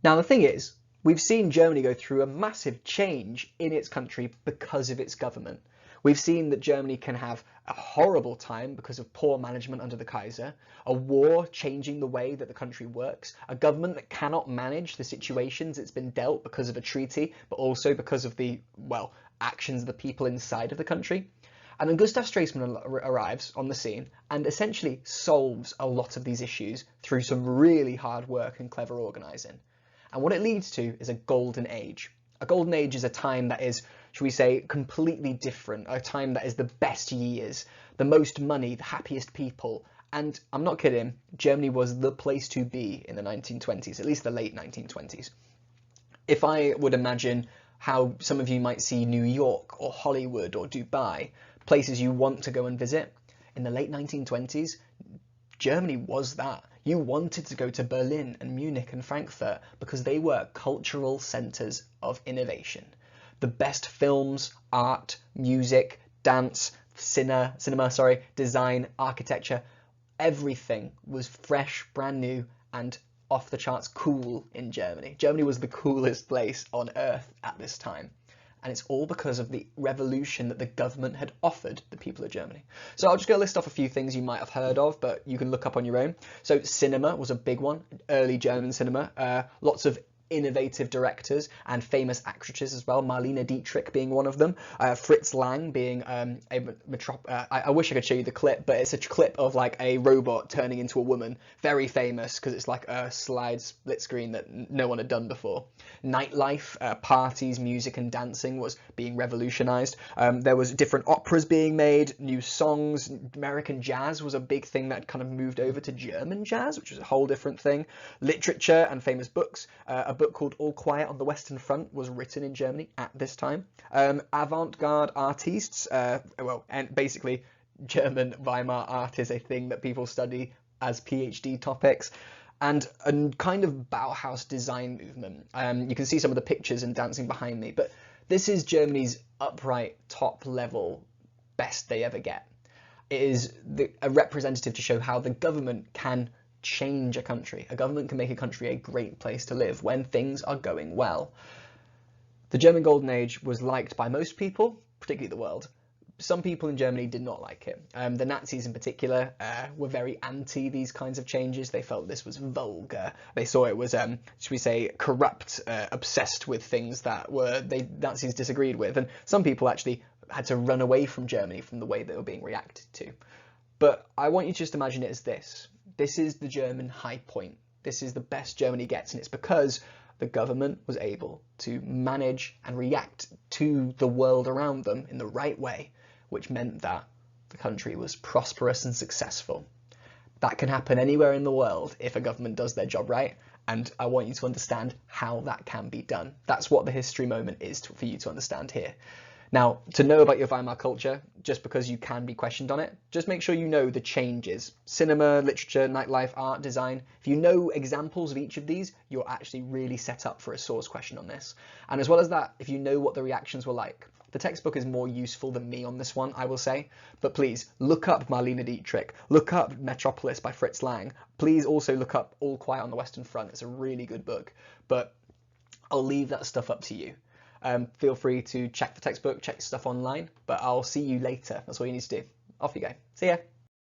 Now the thing is, we've seen Germany go through a massive change in its country because of its government. We've seen that Germany can have a horrible time because of poor management under the Kaiser, a war changing the way that the country works, a government that cannot manage the situations it's been dealt because of a treaty, but also because of the, well, actions of the people inside of the country. And then Gustav Stresemann arrives on the scene and essentially solves a lot of these issues through some really hard work and clever organising. And what it leads to is a golden age. A golden age is a time that is, should we say, completely different, a time that is the best years, the most money, the happiest people. And I'm not kidding, Germany was the place to be in the 1920s, at least the late 1920s. If I would imagine how some of you might see New York or Hollywood or Dubai, places you want to go and visit, in the late 1920s, Germany was that. You wanted to go to Berlin and Munich and Frankfurt because they were cultural centres of innovation. The best films, art, music, dance, cinema, design, architecture, everything was fresh, brand new and off the charts cool in Germany. Germany was the coolest place on earth at this time. And it's all because of the revolution that the government had offered the people of Germany. So I'll just go list off a few things you might have heard of, but you can look up on your own. So cinema was a big one, early German cinema, lots of innovative directors and famous actresses as well, Marlene Dietrich being one of them, Fritz Lang being I wish I could show you the clip, but it's a clip of like a robot turning into a woman, very famous because it's like a slide split screen that no one had done before. Nightlife, parties, music and dancing was being revolutionized. There was different operas being made, new songs, American jazz was a big thing that kind of moved over to German jazz, which was a whole different thing. Literature and famous books, a book called All Quiet on the Western Front was written in Germany at this time. Avant-garde artists, and basically German Weimar art is a thing that people study as PhD topics. And a kind of Bauhaus design movement. You can see some of the pictures and dancing behind me, but this is Germany's upright, top level, best they ever get. It is a representative to show how the government can change a country. A government can make a country a great place to live when things are going well. The German Golden Age was liked by most people, particularly the world. Some people in Germany did not like it. The Nazis in particular were very anti these kinds of changes. They felt this was vulgar. They saw it was, should we say, corrupt, obsessed with things that Nazis disagreed with. And some people actually had to run away from Germany from the way they were being reacted to. But I want you to just imagine it as this. This is the German high point. This is the best Germany gets, and it's because the government was able to manage and react to the world around them in the right way, which meant that the country was prosperous and successful. That can happen anywhere in the world if a government does their job right, and I want you to understand how that can be done. That's what the history moment is for you to understand here. Now, to know about your Weimar culture, just because you can be questioned on it, just make sure you know the changes. Cinema, literature, nightlife, art, design. If you know examples of each of these, you're actually really set up for a source question on this. And as well as that, if you know what the reactions were like. The textbook is more useful than me on this one, I will say, but please look up Marlene Dietrich, look up Metropolis by Fritz Lang. Please also look up All Quiet on the Western Front. It's a really good book, but I'll leave that stuff up to you. Feel free to check the textbook, check stuff online, but I'll see you later. That's all you need to do. Off you go. See ya.